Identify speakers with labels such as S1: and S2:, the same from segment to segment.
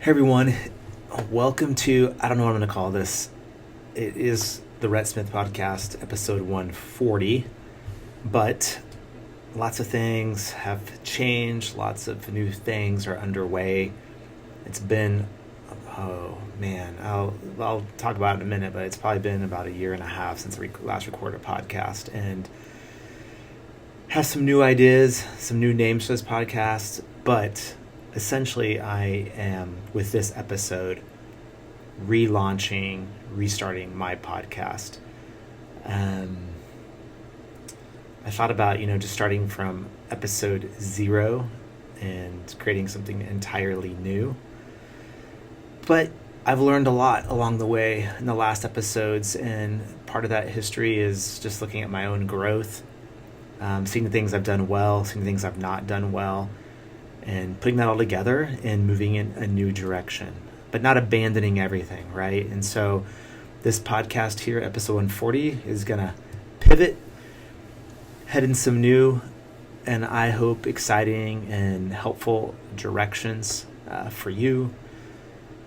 S1: Hey everyone, welcome to, I don't know what I'm going to call this. It is the Rhett Smith Podcast, episode 140, but lots of things have changed, lots of new things are underway. It's been, oh man, I'll talk about it in a minute, but it's probably been about a year and a half since I last recorded a podcast, and have some new ideas, some new names for this podcast, but essentially, I am, with this episode, restarting my podcast. I thought about, just starting from episode 0 and creating something entirely new. But I've learned a lot along the way in the last episodes, and part of that history is just looking at my own growth, seeing the things I've done well, seeing the things I've not done well, and putting that all together and moving in a new direction, but not abandoning everything, right? And so this podcast here, episode 140, is going to pivot, head in some new and I hope exciting and helpful directions for you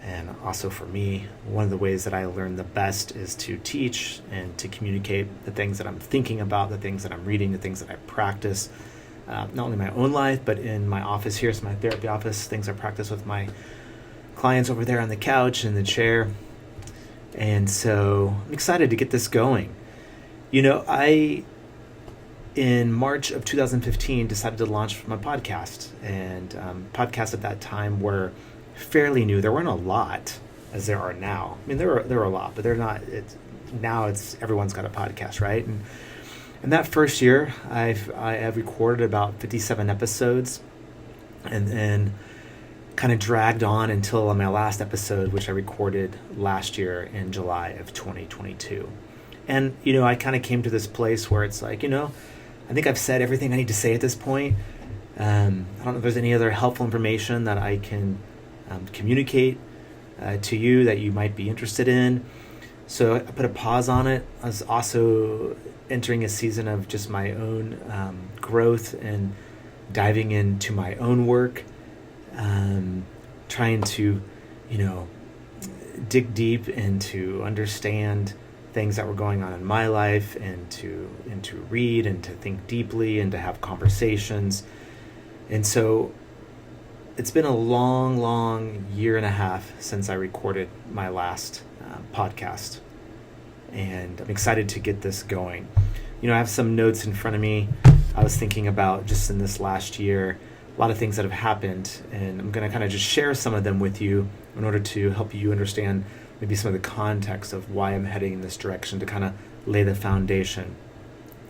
S1: and also for me. One of the ways that I learn the best is to teach and to communicate the things that I'm thinking about, the things that I'm reading, the things that I practice. Not only in my own life, but in my office here, it's my therapy office, things I practice with my clients over there on the couch, in the chair. And so I'm excited to get this going. I, in March of 2015, decided to launch my podcast. And podcasts at that time were fairly new. There weren't a lot as there are now. I mean, there were a lot, but they're not. Now everyone's got a podcast, right? And that first year, I have recorded about 57 episodes, and then kind of dragged on until my last episode, which I recorded last year in July of 2022. And, I kind of came to this place where it's like, I think I've said everything I need to say at this point. I don't know if there's any other helpful information that I can communicate to you that you might be interested in. So I put a pause on it. I was also entering a season of just my own growth and diving into my own work, trying to, dig deep and to understand things that were going on in my life, and to read and to think deeply and to have conversations. And so it's been a long year and a half since I recorded my last podcast, and I'm excited to get this going. I have some notes in front of me. I was thinking about just in this last year, a lot of things that have happened, and I'm going to kind of just share some of them with you in order to help you understand maybe some of the context of why I'm heading in this direction, to kind of lay the foundation.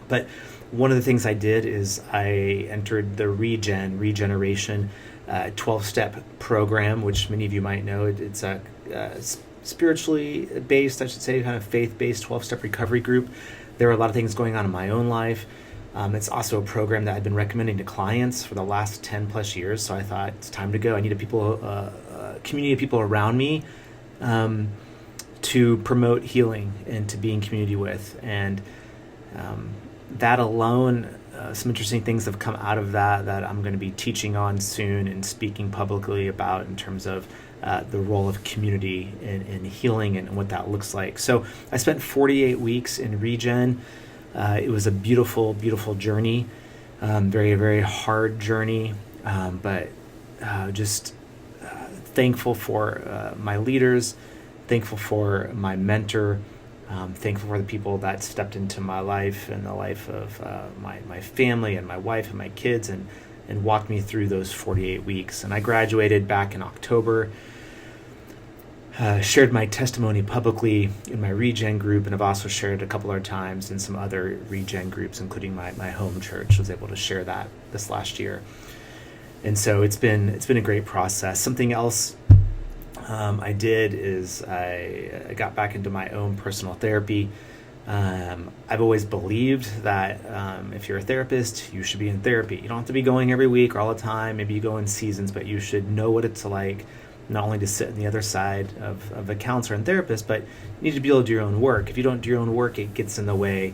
S1: But one of the things I did is I entered the regeneration 12-step program, which many of you might know. It's a spiritually based, I should say, kind of faith-based 12-step recovery group. There are a lot of things going on in my own life. It's also a program that I've been recommending to clients for the last 10 plus years. So I thought it's time to go. I need a community of people around me to promote healing and to be in community with. And that alone, some interesting things have come out of that I'm going to be teaching on soon and speaking publicly about in terms of the role of community in healing and what that looks like. So I spent 48 weeks in Regen. It was a beautiful journey, very, very hard journey, but just thankful for my leaders, thankful for my mentor, thankful for the people that stepped into my life and the life of my family and my wife and my kids and walked me through those 48 weeks. And I graduated back in October. Shared my testimony publicly in my Regen group, and I've also shared a couple other times in some other Regen groups, including my home church. Was able to share that this last year, and so it's been a great process. Something else I did is I got back into my own personal therapy. I've always believed that if you're a therapist, you should be in therapy. You don't have to be going every week or all the time. Maybe you go in seasons, but you should know what it's like not only to sit on the other side of a counselor and therapist, but you need to be able to do your own work. If you don't do your own work, it gets in the way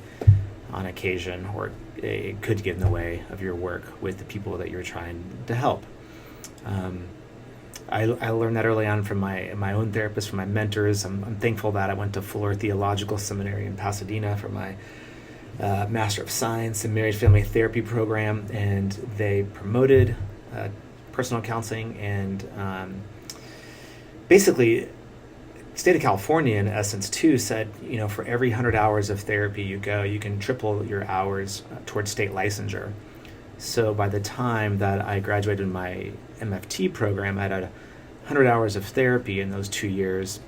S1: on occasion, or it could get in the way of your work with the people that you're trying to help. I learned that early on from my own therapist, from my mentors. I'm thankful that I went to Fuller Theological Seminary in Pasadena for my Master of Science in Marriage Family Therapy program, and they promoted personal counseling, and basically state of California in essence too said, for every 100 hours of therapy you go, you can triple your hours towards state licensure. So by the time that I graduated my MFT program, I had 100 hours of therapy in those 2 years,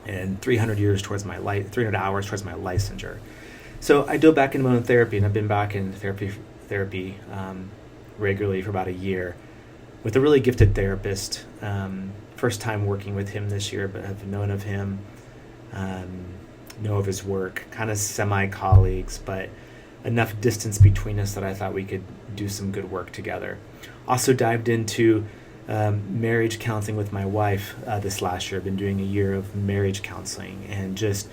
S1: and 300 hours towards my licensure. So I dove back into my own therapy, and I've been back in therapy regularly for about a year with a really gifted therapist. First time working with him this year, but have known of him, know of his work, kind of semi-colleagues, but enough distance between us that I thought we could do some good work together. Also dived into marriage counseling with my wife this last year. I've been doing a year of marriage counseling, and just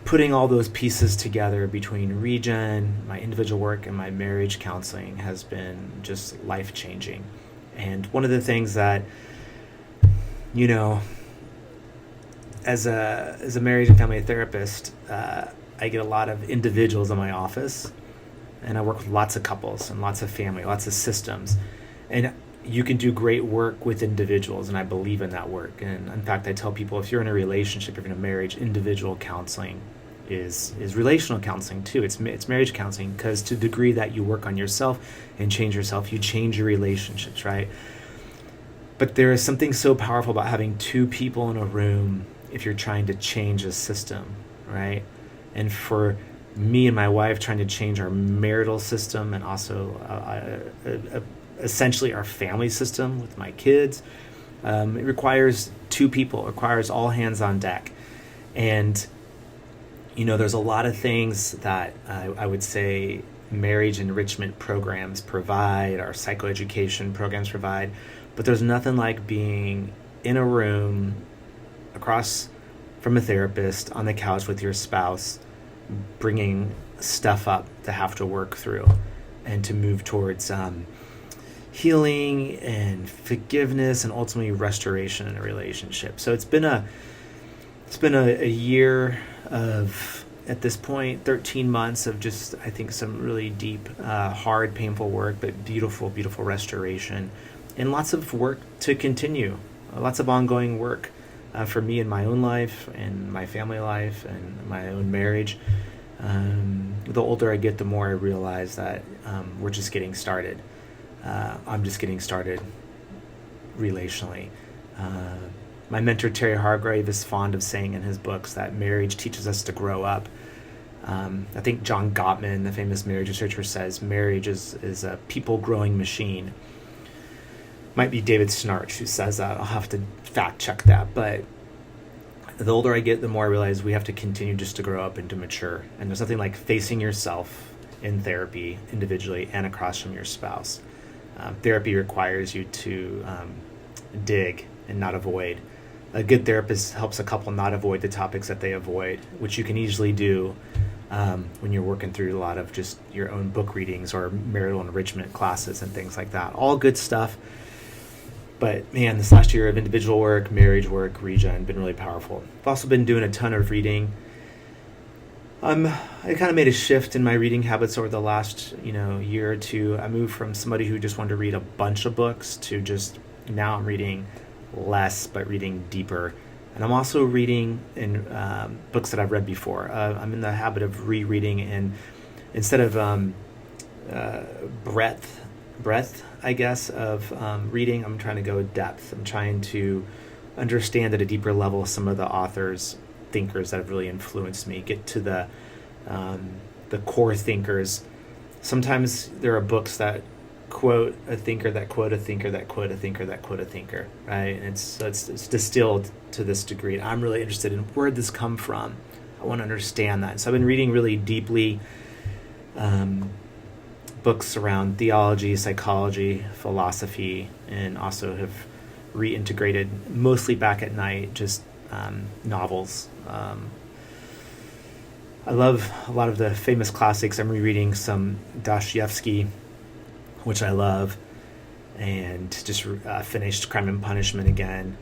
S1: putting all those pieces together between regen, my individual work, and my marriage counseling has been just life-changing. And one of the things that, as a marriage and family therapist, I get a lot of individuals in my office, and I work with lots of couples and lots of family, lots of systems. And you can do great work with individuals, and I believe in that work. And in fact, I tell people, if you're in a relationship, if you're in a marriage, individual counseling is relational counseling too. It's marriage counseling, because to the degree that you work on yourself and change yourself, you change your relationships, right? But there is something so powerful about having two people in a room if you're trying to change a system, right? And for me and my wife trying to change our marital system, and also essentially our family system with my kids, it requires two people. It requires all hands on deck. And there's a lot of things that I would say marriage enrichment programs provide, our psychoeducation programs provide, but there's nothing like being in a room across from a therapist on the couch with your spouse, bringing stuff up to have to work through and to move towards healing and forgiveness and ultimately restoration in a relationship. So it's been a year of, at this point, 13 months of just, I think, some really deep, hard, painful work, but beautiful, beautiful restoration, and lots of work to continue, lots of ongoing work for me in my own life and my family life and my own marriage. The older I get, the more I realize that we're just getting started. I'm just getting started relationally. My mentor, Terry Hargrave, is fond of saying in his books that marriage teaches us to grow up. I think John Gottman, the famous marriage researcher, says marriage is a people-growing machine. Might be David Snarch who says that. I'll have to fact check that. But the older I get, the more I realize we have to continue just to grow up and to mature. And there's nothing like facing yourself in therapy individually and across from your spouse. Therapy requires you to dig and not avoid. A good therapist helps a couple not avoid the topics that they avoid, which you can easily do when you're working through a lot of just your own book readings or marital enrichment classes and things like that. All good stuff. But man, this last year of individual work, marriage work, regen, been really powerful. I've also been doing a ton of reading. I kind of made a shift in my reading habits over the last year or two. I moved from somebody who just wanted to read a bunch of books to just now I'm reading less but reading deeper. And I'm also reading in books that I've read before. I'm in the habit of rereading, and instead of breadth, I guess, of reading, I'm trying to go depth. I'm trying to understand at a deeper level some of the authors, thinkers that have really influenced me, get to the core thinkers. Sometimes there are books that quote a thinker that quote a thinker that quote a thinker that quote a thinker, right? And it's distilled to this degree. I'm really interested in where did this come from. I want to understand that. So I've been reading really deeply books around theology, psychology, philosophy, and also have reintegrated, mostly back at night, just novels. I love a lot of the famous classics. I'm rereading some Dostoevsky, which I love. and just finished Crime and Punishment again.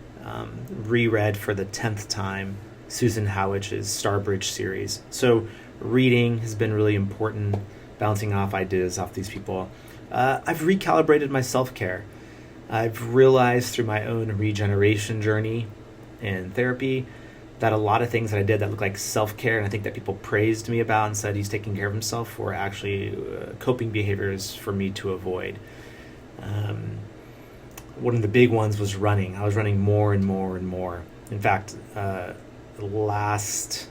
S1: Reread for the 10th time Susan Howich's Starbridge series. So reading has been really important, bouncing off ideas off these people. I've recalibrated my self-care. I've realized through my own regeneration journey and therapy that a lot of things that I did that looked like self-care, and I think that people praised me about and said he's taking care of himself, were actually coping behaviors for me to avoid. One of the big ones was running. I was running more and more and more. In fact, last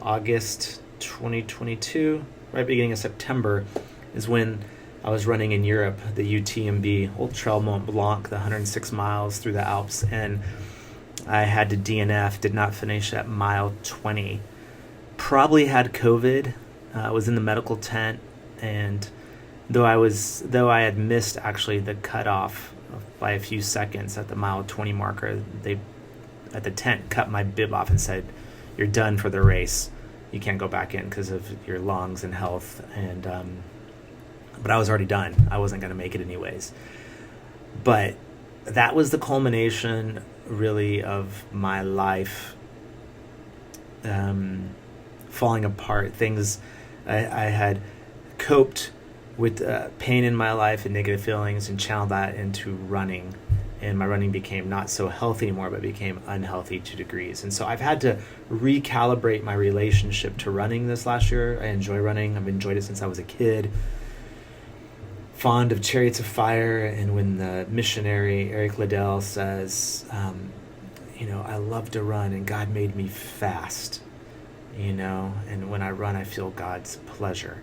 S1: August 2022, right beginning of September, is when I was running in Europe, the UTMB, Ultra Mont Blanc, the 106 miles through the Alps, and I had to DNF, did not finish at mile 20. Probably had COVID. I was in the medical tent, and though I had missed actually the cutoff by a few seconds at the mile 20 marker, they at the tent cut my bib off and said, "You're done for the race. You can't go back in because of your lungs and health." And but I was already done. I wasn't going to make it anyways. But that was the culmination, really, of my life falling apart. Things I had coped with pain in my life and negative feelings and channeled that into running. And my running became not so healthy anymore, but became unhealthy to degrees. And so I've had to recalibrate my relationship to running this last year. I enjoy running. I've enjoyed it since I was a kid. Fond of Chariots of Fire. And when the missionary Eric Liddell says, I love to run and God made me fast, and when I run, I feel God's pleasure.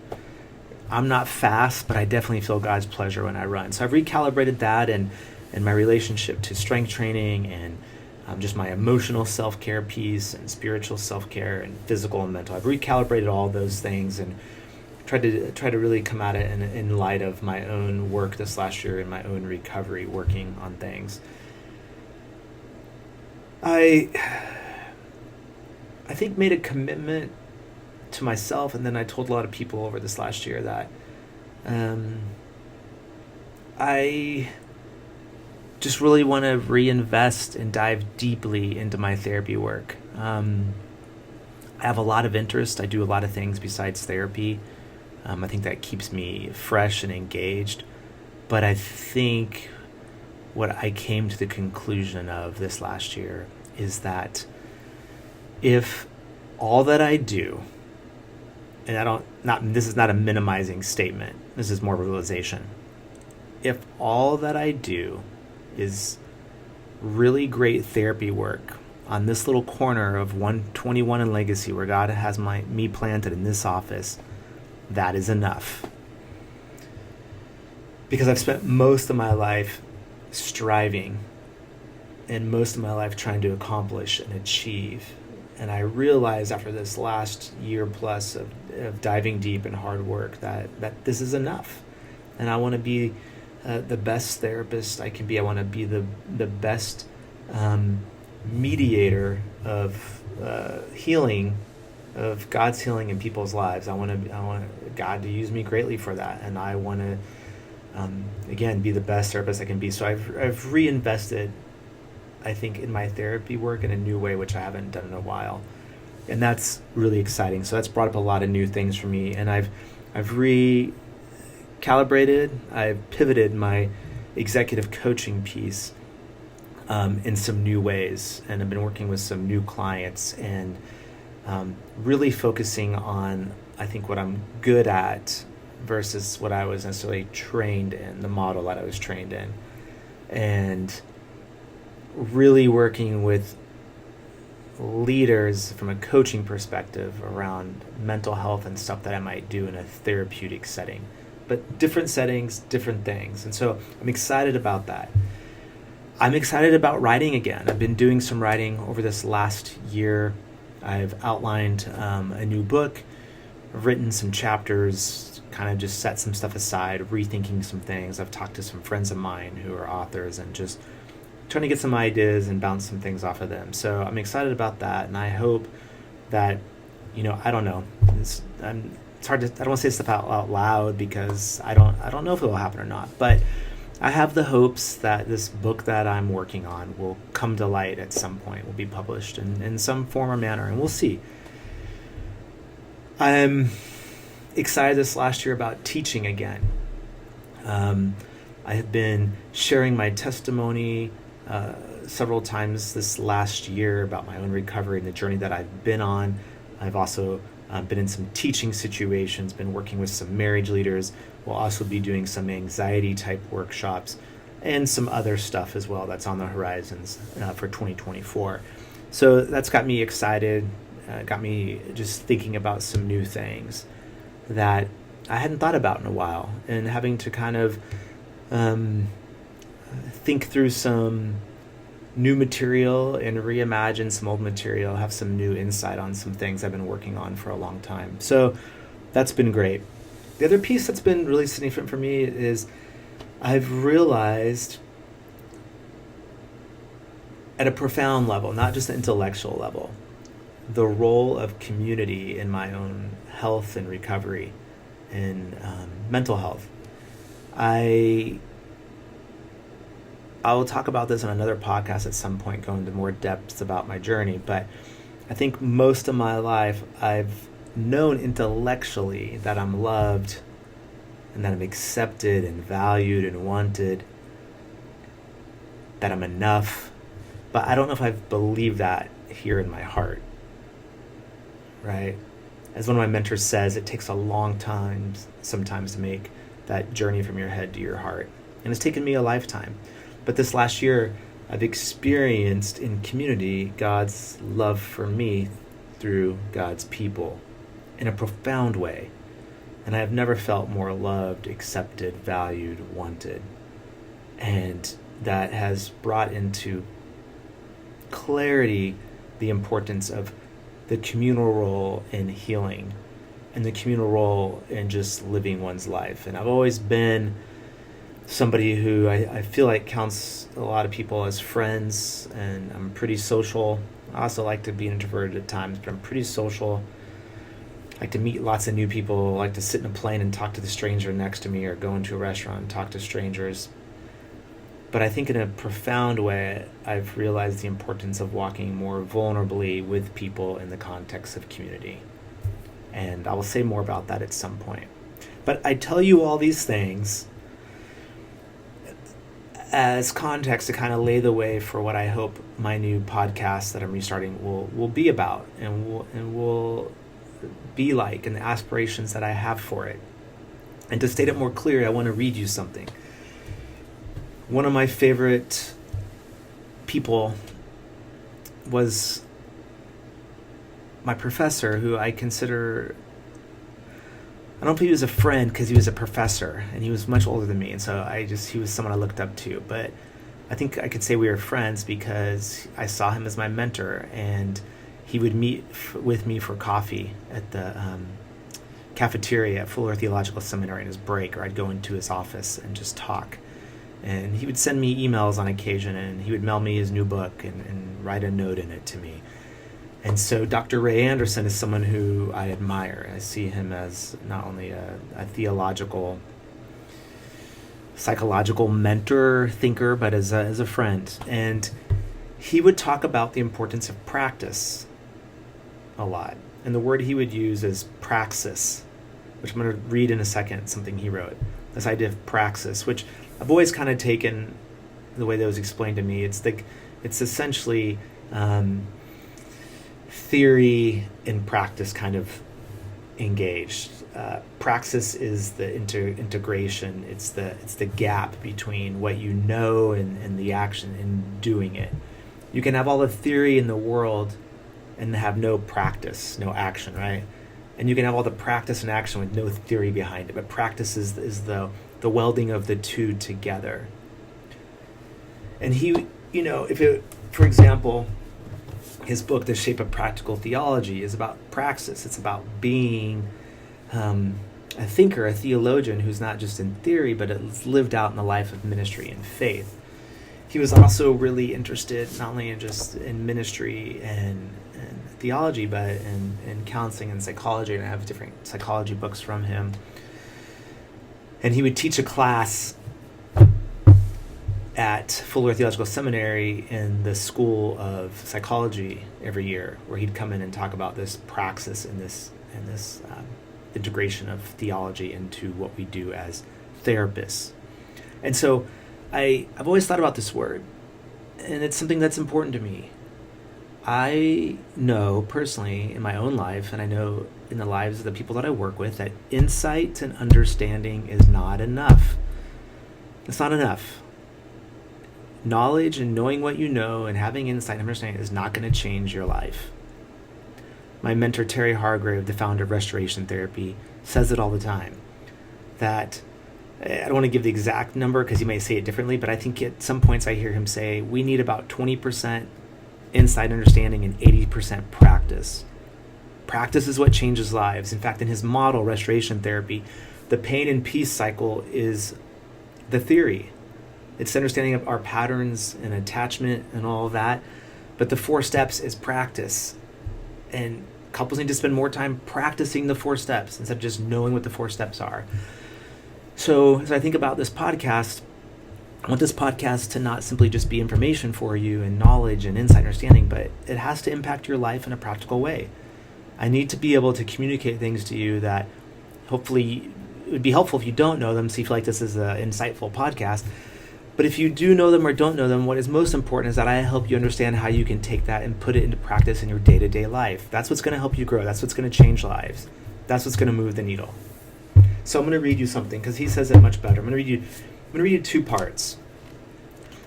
S1: I'm not fast, but I definitely feel God's pleasure when I run. So I've recalibrated that and my relationship to strength training and just my emotional self-care piece and spiritual self-care and physical and mental. I've recalibrated all those things and tried to really come at it in light of my own work this last year and my own recovery, working on things. I think made a commitment to myself, and then I told a lot of people over this last year that I just really want to reinvest and dive deeply into my therapy work. I have a lot of interest. I do a lot of things besides therapy. I think that keeps me fresh and engaged. But I think what I came to the conclusion of this last year is that if all that I do, and this is not a minimizing statement, this is more realization. If all that I do is really great therapy work on this little corner of 121 and Legacy where God has me planted in this office, that is enough. Because I've spent most of my life striving and most of my life trying to accomplish and achieve. And I realized after this last year plus of diving deep and hard work that this is enough. And I want to be the best therapist I can be. I want to be the best mediator of healing, of God's healing in people's lives. I want God to use me greatly for that. And I want to, again, be the best therapist I can be. So I've reinvested, I think, in my therapy work in a new way, which I haven't done in a while. And that's really exciting. So that's brought up a lot of new things for me. And I've recalibrated, I've pivoted my executive coaching piece in some new ways. And I've been working with some new clients and really focusing on, I think, what I'm good at versus what I was necessarily trained in, the model that I was trained in. And really working with leaders from a coaching perspective around mental health and stuff that I might do in a therapeutic setting. But different settings, different things. And so I'm excited about that. I'm excited about writing again. I've been doing some writing over this last year. I've outlined a new book. I've written some chapters, kind of just set some stuff aside, rethinking some things. I've talked to some friends of mine who are authors and just trying to get some ideas and bounce some things off of them. So I'm excited about that, and I hope that, I don't know. It's hard to. I don't want to say stuff out loud because I don't know if it will happen or not. But I have the hopes that this book that I'm working on will come to light at some point, will be published in some form or manner, and we'll see. I'm excited this last year about teaching again. I have been sharing my testimony several times this last year about my own recovery and the journey that I've been on. I've also been in some teaching situations, been working with some marriage leaders. We'll also be doing some anxiety type workshops and some other stuff as well that's on the horizons for 2024. So that's got me excited, got me just thinking about some new things that I hadn't thought about in a while, and having to kind of think through some new material and reimagine some old material, have some new insight on some things I've been working on for a long time. So that's been great. The other piece that's been really significant for me is I've realized at a profound level, not just an intellectual level, the role of community in my own health and recovery and mental health. I will talk about this on another podcast at some point, go into more depths about my journey, but I think most of my life I've known intellectually that I'm loved and that I'm accepted and valued and wanted, that I'm enough, but I don't know if I've believed that here in my heart, right? As one of my mentors says, it takes a long time sometimes to make that journey from your head to your heart, and it's taken me a lifetime. But this last year, I've experienced in community God's love for me through God's people in a profound way. And I have never felt more loved, accepted, valued, wanted. And that has brought into clarity the importance of the communal role in healing and the communal role in just living one's life. And I've always been somebody who I feel like counts a lot of people as friends, and I'm pretty social. I also like to be introverted at times, but I'm pretty social. I like to meet lots of new people, I like to sit in a plane and talk to the stranger next to me, or go into a restaurant and talk to strangers. But I think in a profound way, I've realized the importance of walking more vulnerably with people in the context of community. And I will say more about that at some point. But I tell you all these things as context to kind of lay the way for what I hope my new podcast that I'm restarting will be about, and will be like, and the aspirations that I have for it. And to state it more clearly, I want to read you something. One of my favorite people was my professor, who I consider, I don't know if he was a friend because he was a professor and he was much older than me, and so he was someone I looked up to, but I think I could say we were friends because I saw him as my mentor, and he would meet with me for coffee at the cafeteria at Fuller Theological Seminary in his break, or I'd go into his office and just talk. And he would send me emails on occasion, and he would mail me his new book and write a note in it to me. And so Dr. Ray Anderson is someone who I admire. I see him as not only a theological, psychological mentor, thinker, but as a friend. And he would talk about the importance of practice a lot. And the word he would use is praxis, which I'm going to read in a second, something he wrote. This idea of praxis, which I've always kind of taken the way that was explained to me. It's essentially theory and practice kind of engaged. Praxis is the integration. It's the gap between what you know and the action in doing it. You can have all the theory in the world and have no practice, no action, right? And you can have all the practice and action with no theory behind it. But practice is the welding of the two together. And he, for example, his book, The Shape of Practical Theology, is about praxis. It's about being a thinker, a theologian who's not just in theory, but it's lived out in the life of ministry and faith. He was also really interested not only in ministry and theology, but in counseling and psychology, and I have different psychology books from him. And he would teach a class at Fuller Theological Seminary in the School of Psychology every year, where he'd come in and talk about this praxis and this integration of theology into what we do as therapists. And so I've always thought about this word, and it's something that's important to me. I know personally in my own life, and I know in the lives of the people that I work with, that insight and understanding is not enough. It's not enough. Knowledge and knowing what you know and having insight and understanding is not going to change your life. My mentor, Terry Hargrave, the founder of Restoration Therapy, says it all the time. That, I don't want to give the exact number because he may say it differently, but I think at some points I hear him say, we need about 20% insight understanding and 80% practice. Practice is what changes lives. In fact, in his model, Restoration Therapy, the pain and peace cycle is the theory. It's understanding of our patterns and attachment and all of that. But the 4 steps is practice. And couples need to spend more time practicing the 4 steps instead of just knowing what the 4 steps are. So as I think about this podcast, I want this podcast to not simply just be information for you and knowledge and insight and understanding, but it has to impact your life in a practical way. I need to be able to communicate things to you that hopefully it would be helpful if you don't know them, so you feel like this is an insightful podcast. But if you do know them or don't know them, what is most important is that I help you understand how you can take that and put it into practice in your day-to-day life. That's what's going to help you grow. That's what's going to change lives. That's what's going to move the needle. So I'm going to read you something because he says it much better. I'm going to read you 2 parts.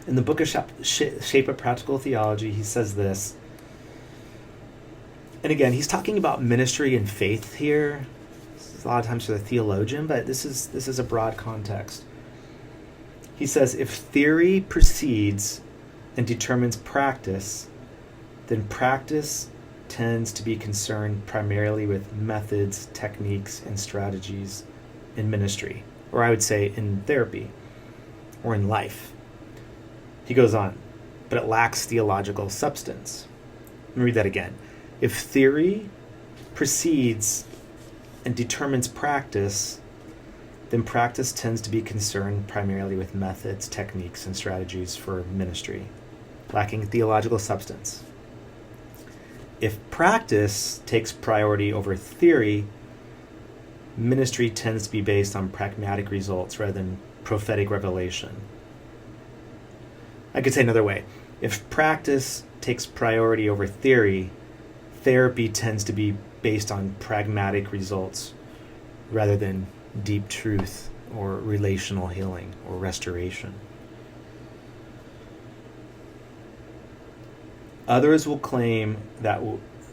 S1: In the book of Shape of Practical Theology, he says this. And again, he's talking about ministry and faith here. This is a lot of times for the theologian, but this is a broad context. He says, if theory precedes and determines practice, then practice tends to be concerned primarily with methods, techniques, and strategies in ministry, or I would say in therapy or in life. He goes on, but it lacks theological substance. Let me read that again. If theory precedes and determines practice, then practice tends to be concerned primarily with methods, techniques, and strategies for ministry, lacking theological substance. If practice takes priority over theory, ministry tends to be based on pragmatic results rather than prophetic revelation. I could say another way. If practice takes priority over theory, therapy tends to be based on pragmatic results rather than deep truth or relational healing or restoration. Others will claim that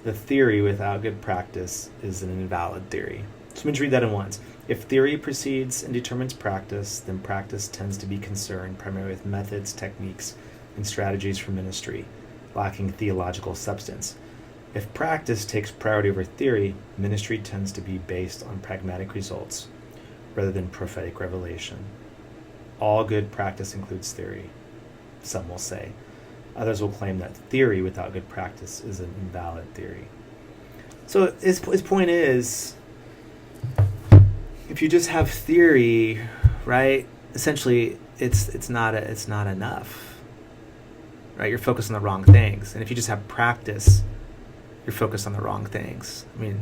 S1: the theory without good practice is an invalid theory. So let me just read that in once. If theory precedes and determines practice, then practice tends to be concerned primarily with methods, techniques, and strategies for ministry, lacking theological substance. If practice takes priority over theory, ministry tends to be based on pragmatic results rather than prophetic revelation. All good practice includes theory, some will say. Others will claim that theory without good practice is an invalid theory. So his point is, if you just have theory, right, essentially it's not enough. Right? You're focused on the wrong things. And if you just have practice, you're focused on the wrong things. I mean,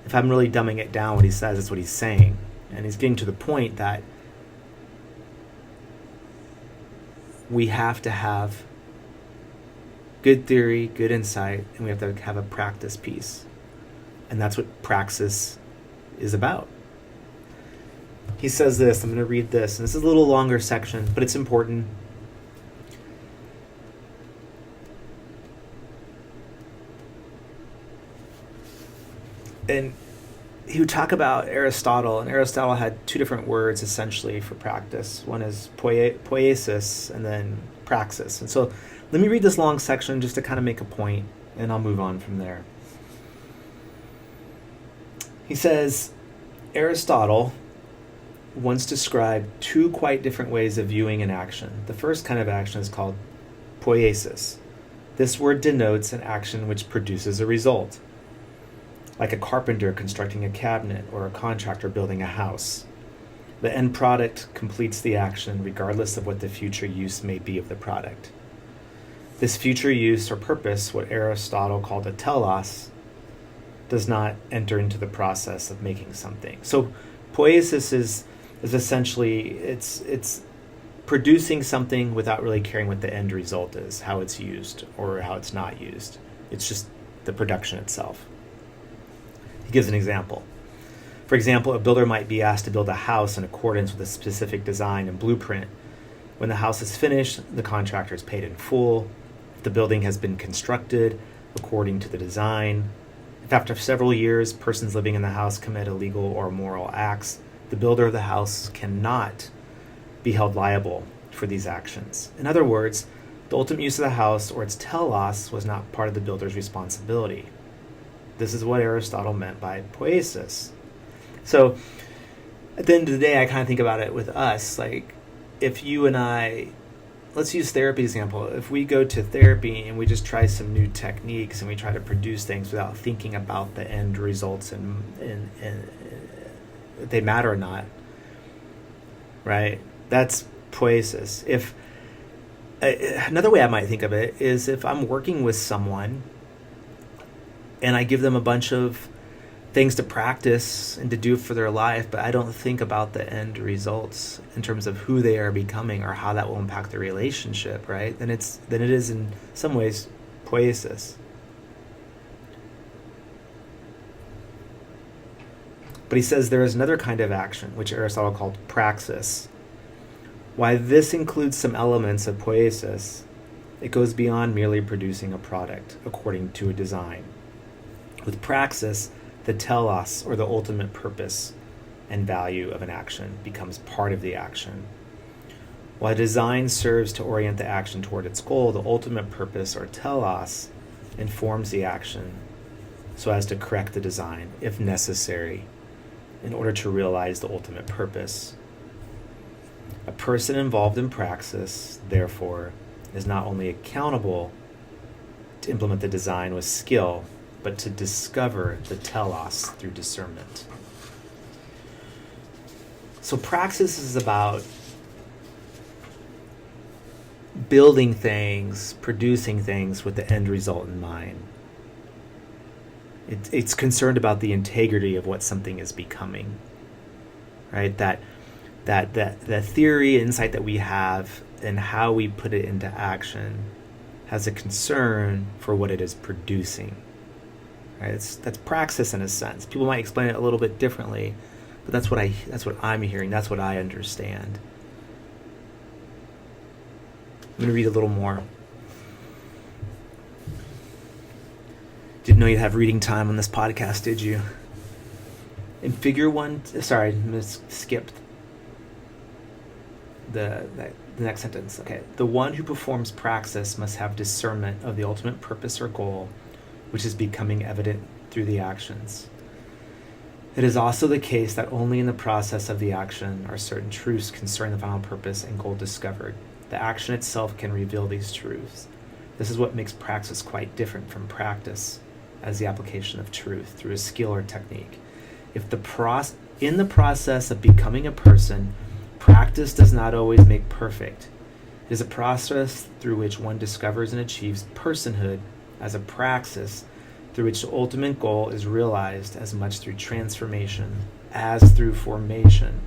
S1: if I'm really dumbing it down, what he says is what he's saying. And he's getting to the point that we have to have good theory, good insight, and we have to have a practice piece. And that's what praxis is about. He says this, I'm going to read this, and this is a little longer section, but it's important. And he would talk about Aristotle, and Aristotle had 2 different words essentially for practice. One is poiesis and then praxis. And so let me read this long section just to kind of make a point, and I'll move on from there. He says, Aristotle once described 2 quite different ways of viewing an action. The first kind of action is called poiesis. This word denotes an action which produces a result, like a carpenter constructing a cabinet or a contractor building a house. The end product completes the action regardless of what the future use may be of the product. This future use or purpose, what Aristotle called a telos, does not enter into the process of making something. So poiesis is essentially, it's producing something without really caring what the end result is, how it's used or how it's not used. It's just the production itself. He gives an example. For example, a builder might be asked to build a house in accordance with a specific design and blueprint. When the house is finished, the contractor is paid in full. If the building has been constructed according to the design, if after several years persons living in the house commit illegal or immoral acts, the builder of the house cannot be held liable for these actions. In other words, the ultimate use of the house or its telos was not part of the builder's responsibility. This is what Aristotle meant by poiesis. So at the end of the day, I kind of think about it with us, like if you and I, let's use therapy example. If we go to therapy and we just try some new techniques and we try to produce things without thinking about the end results and if they matter or not, right? That's poiesis. If another way I might think of it is if I'm working with someone and I give them a bunch of things to practice and to do for their life, but I don't think about the end results in terms of who they are becoming or how that will impact their relationship, right? Then it is in some ways poiesis. But he says there is another kind of action, which Aristotle called praxis. While this includes some elements of poiesis, it goes beyond merely producing a product according to a design. With praxis, the telos, or the ultimate purpose and value of an action, becomes part of the action. While design serves to orient the action toward its goal, the ultimate purpose, or telos, informs the action so as to correct the design, if necessary, in order to realize the ultimate purpose. A person involved in praxis, therefore, is not only accountable to implement the design with skill, but to discover the telos through discernment. So praxis is about building things, producing things with the end result in mind. It's concerned about the integrity of what something is becoming, right? That the theory, insight that we have and how we put it into action has a concern for what it is producing. Right? That's praxis in a sense. People might explain it a little bit differently, but that's what I'm hearing. That's what I understand. I'm going to read a little more. Didn't know you'd have reading time on this podcast, did you? In figure one, sorry, I'm going to skip the next sentence. Okay. The one who performs praxis must have discernment of the ultimate purpose or goal, which is becoming evident through the actions. It is also the case that only in the process of the action are certain truths concerning the final purpose and goal discovered. The action itself can reveal these truths. This is what makes praxis quite different from practice as the application of truth through a skill or technique. In the process of becoming a person, practice does not always make perfect. It is a process through which one discovers and achieves personhood as a praxis through which the ultimate goal is realized as much through transformation as through formation.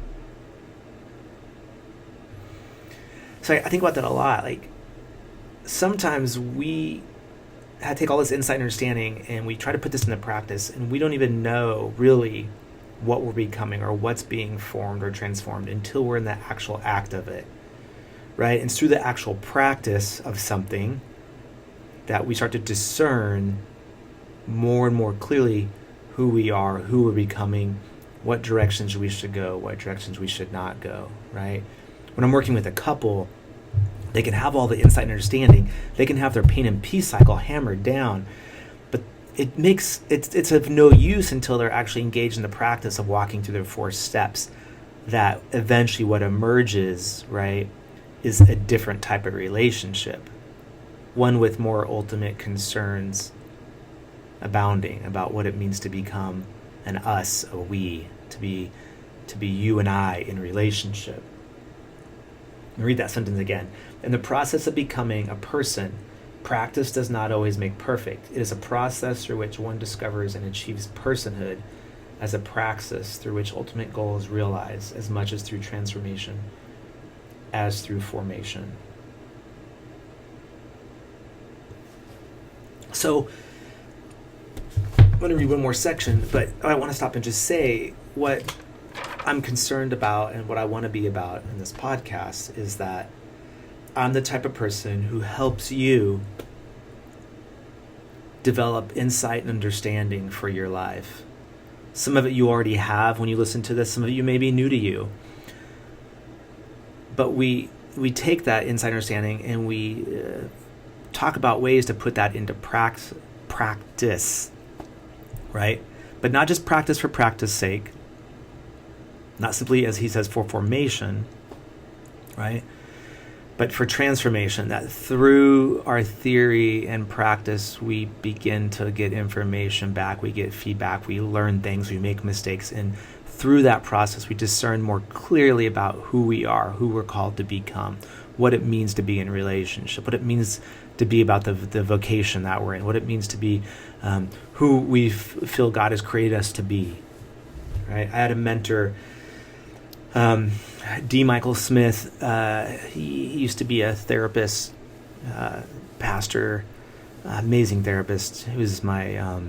S1: So I think about that a lot. Like sometimes we take all this insight and understanding and we try to put this into practice and we don't even know really what we're becoming or what's being formed or transformed until we're in the actual act of it, right? And it's through the actual practice of something that we start to discern more and more clearly who we are, who we're becoming, what directions we should go, what directions we should not go, right? When I'm working with a couple, they can have all the insight and understanding. They can have their pain and peace cycle hammered down, but it's of no use until they're actually engaged in the practice of walking through their 4 steps, that eventually what emerges, right, is a different type of relationship. One with more ultimate concerns abounding about what it means to become an us, a we, to be to be you and I in relationship. Let me read that sentence again. In the process of becoming a person, practice does not always make perfect. It is a process through which one discovers and achieves personhood as a praxis through which ultimate goal is realized as much as through transformation as through formation. So I'm going to read one more section, but I want to stop and just say what I'm concerned about and what I want to be about in this podcast is that I'm the type of person who helps you develop insight and understanding for your life. Some of it you already have when you listen to this. Some of it you may be new to you. But we take that insight understanding and we talk about ways to put that into practice, right? But not just practice for practice sake. Not simply, as he says, for formation, right? But for transformation, that through our theory and practice, we begin to get information back, we get feedback, we learn things, we make mistakes, and through that process, we discern more clearly about who we are, who we're called to become, what it means to be in relationship, what it means to be about the vocation that we're in, what it means to be who we feel God has created us to be, right? I had a mentor, D. Michael Smith. He used to be a therapist, pastor, amazing therapist. He was my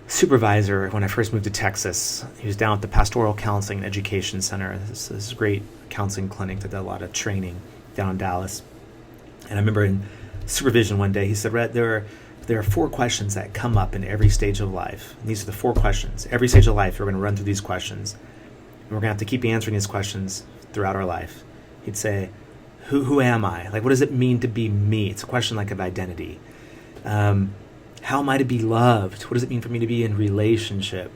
S1: supervisor when I first moved to Texas. He was down at the Pastoral Counseling and Education Center. This great counseling clinic that did a lot of training down in Dallas. And I remember in supervision one day, he said, Rhett, there are 4 questions that come up in every stage of life. And these are the 4 questions. Every stage of life, we're going to run through these questions. And we're going to have to keep answering these questions throughout our life. He'd say, who am I? Like, what does it mean to be me? It's a question like of identity. How am I to be loved? What does it mean for me to be in relationship?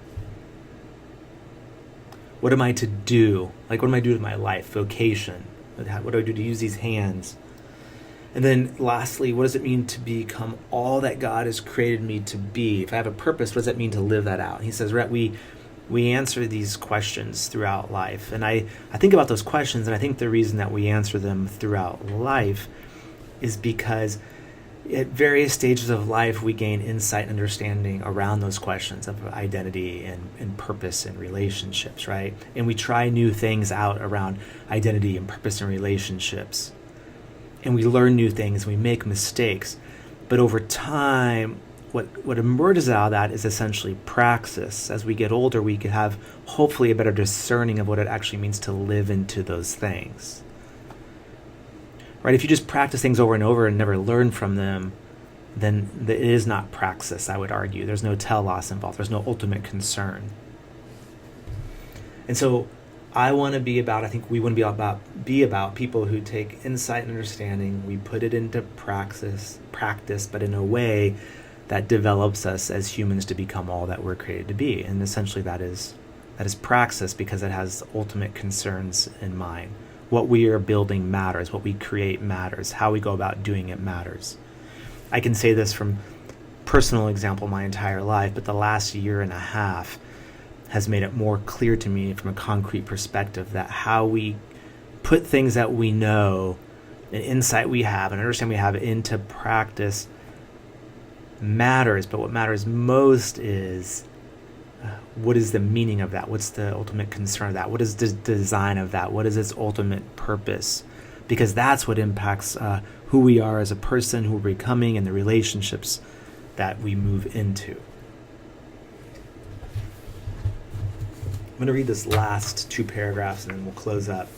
S1: What am I to do? Like, what am I to do with my life? Vocation. What do I do to use these hands? And then lastly, what does it mean to become all that God has created me to be? If I have a purpose, what does that mean to live that out? And he says, Rhett, we answer these questions throughout life. And I think about those questions, and I think the reason that we answer them throughout life is because at various stages of life, we gain insight and understanding around those questions of identity and purpose and relationships, right? And we try new things out around identity and purpose and relationships. And we learn new things, we make mistakes. But over time, what emerges out of that is essentially praxis. As we get older, we could have hopefully a better discerning of what it actually means to live into those things. Right? If you just practice things over and over and never learn from them, then it is not praxis, I would argue. There's no telos involved. There's no ultimate concern. And so I want to be about, I think we want to be about people who take insight and understanding, we put it into practice, but in a way that develops us as humans to become all that we're created to be. And essentially that is praxis because it has ultimate concerns in mind. What we are building matters. What we create matters. How we go about doing it matters. I can say this from personal example my entire life, but the last year and a half has made it more clear to me from a concrete perspective that how we put things that we know, and insight we have, and understand we have into practice matters. But what matters most is what is the meaning of that? What's the ultimate concern of that? What is the design of that? What is its ultimate purpose? Because that's what impacts who we are as a person, who we're becoming, and the relationships that we move into. I'm going to read this last 2 paragraphs and then we'll close up.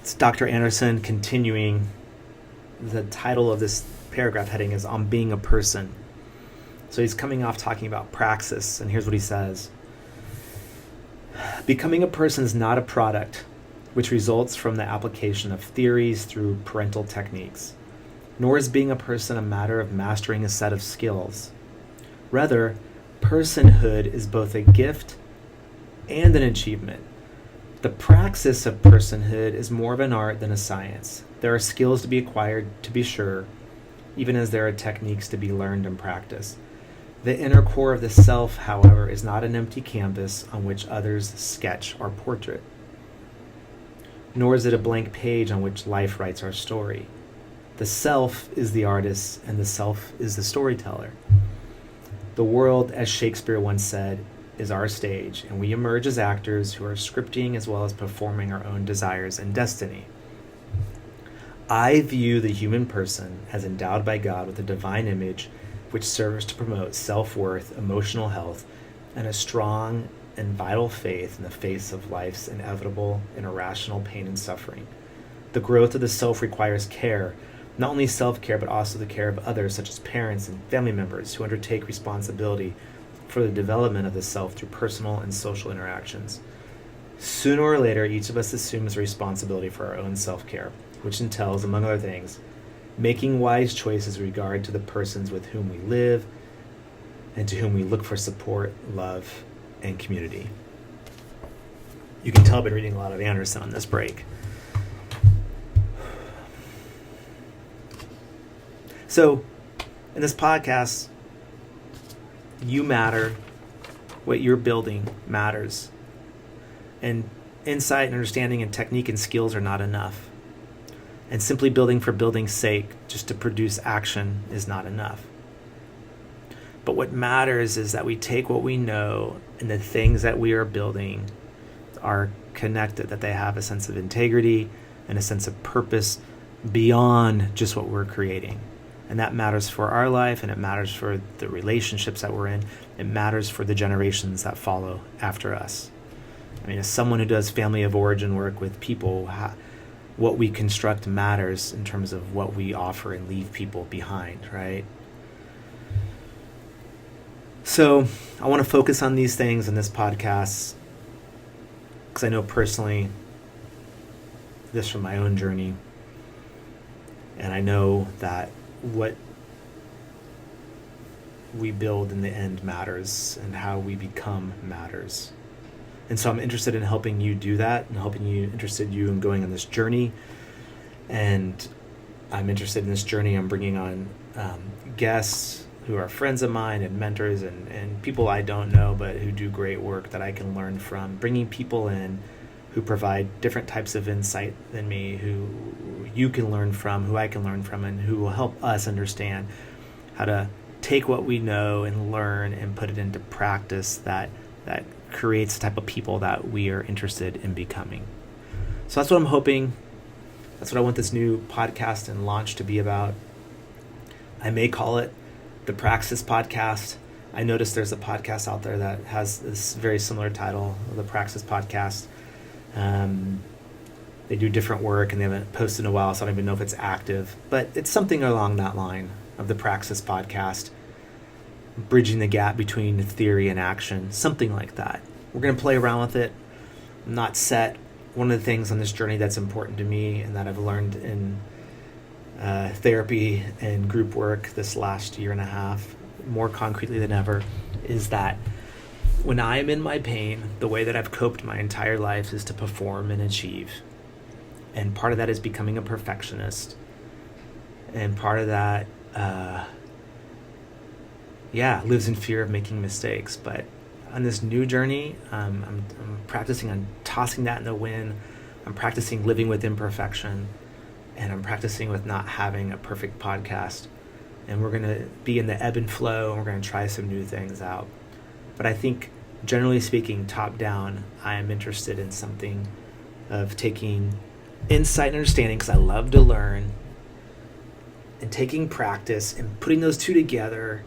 S1: It's Dr. Anderson continuing. The title of this paragraph heading is On Being a Person. So he's coming off talking about praxis, and here's what he says. Becoming a person is not a product which results from the application of theories through parental techniques, nor is being a person a matter of mastering a set of skills. Rather, personhood is both a gift and an achievement. The praxis of personhood is more of an art than a science. There are skills to be acquired, to be sure, even as there are techniques to be learned and practiced. The inner core of the self, however, is not an empty canvas on which others sketch our portrait, nor is it a blank page on which life writes our story. The self is the artist, and the self is the storyteller. The world, as Shakespeare once said, is our stage, and we emerge as actors who are scripting as well as performing our own desires and destiny. I view the human person as endowed by God with a divine image which serves to promote self-worth, emotional health, and a strong and vital faith in the face of life's inevitable and irrational pain and suffering. The growth of the self requires care, not only self-care, but also the care of others, such as parents and family members who undertake responsibility for the development of the self through personal and social interactions. Sooner or later, each of us assumes responsibility for our own self-care, which entails, among other things, making wise choices in regard to the persons with whom we live and to whom we look for support, love, and community. You can tell I've been reading a lot of Anderson on this break. So, in this podcast, you matter. What you're building matters. And insight and understanding and technique and skills are not enough. And simply building for building's sake, just to produce action, is not enough. But what matters is that we take what we know and the things that we are building are connected, that they have a sense of integrity and a sense of purpose beyond just what we're creating. And that matters for our life, and it matters for the relationships that we're in. It matters for the generations that follow after us. I mean, as someone who does family of origin work with people, what we construct matters in terms of what we offer and leave people behind, right? So I want to focus on these things in this podcast because I know personally this from my own journey, and I know that what we build in the end matters, and how we become matters. And so I'm interested in helping you do that, and helping you, interested you in going on this journey. And I'm interested in this journey. I'm bringing on guests who are friends of mine and mentors and people I don't know, but who do great work that I can learn from. Bringing people in who provide different types of insight than me, who you can learn from, who I can learn from, and who will help us understand how to take what we know and learn and put it into practice that creates the type of people that we are interested in becoming. So that's what I'm hoping. That's what I want this new podcast and launch to be about. I may call it the Praxis Podcast. I noticed there's a podcast out there that has this very similar title, the Praxis Podcast. They do different work and they haven't posted in a while, so I don't even know if it's active. But it's something along that line of the Praxis Podcast, bridging the gap between theory and action, something like that. We're going to play around with it. I'm not set. One of the things on this journey that's important to me and that I've learned in therapy and group work this last year and a half, more concretely than ever, is that when I am in my pain, the way that I've coped my entire life is to perform and achieve. And part of that is becoming a perfectionist. And part of that, lives in fear of making mistakes. But on this new journey, I'm practicing on tossing that in the wind. I'm practicing living with imperfection. And I'm practicing with not having a perfect podcast. And we're going to be in the ebb and flow, and we're going to try some new things out. But I think, generally speaking, top down, I am interested in something of taking insight and understanding, because I love to learn, and taking practice and putting those two together,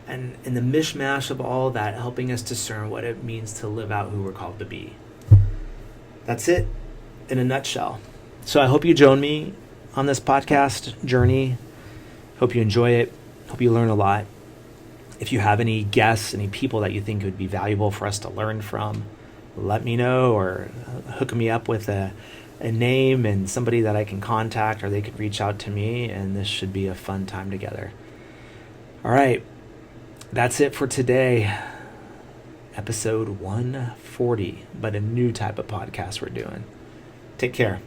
S1: and in the mishmash of all that, helping us discern what it means to live out who we're called to be. That's it in a nutshell. So I hope you join me on this podcast journey. Hope you enjoy it. Hope you learn a lot. If you have any guests, any people that you think would be valuable for us to learn from, let me know, or hook me up with a name and somebody that I can contact, or they could reach out to me, and this should be a fun time together. All right. That's it for today. Episode 140, but a new type of podcast we're doing. Take care.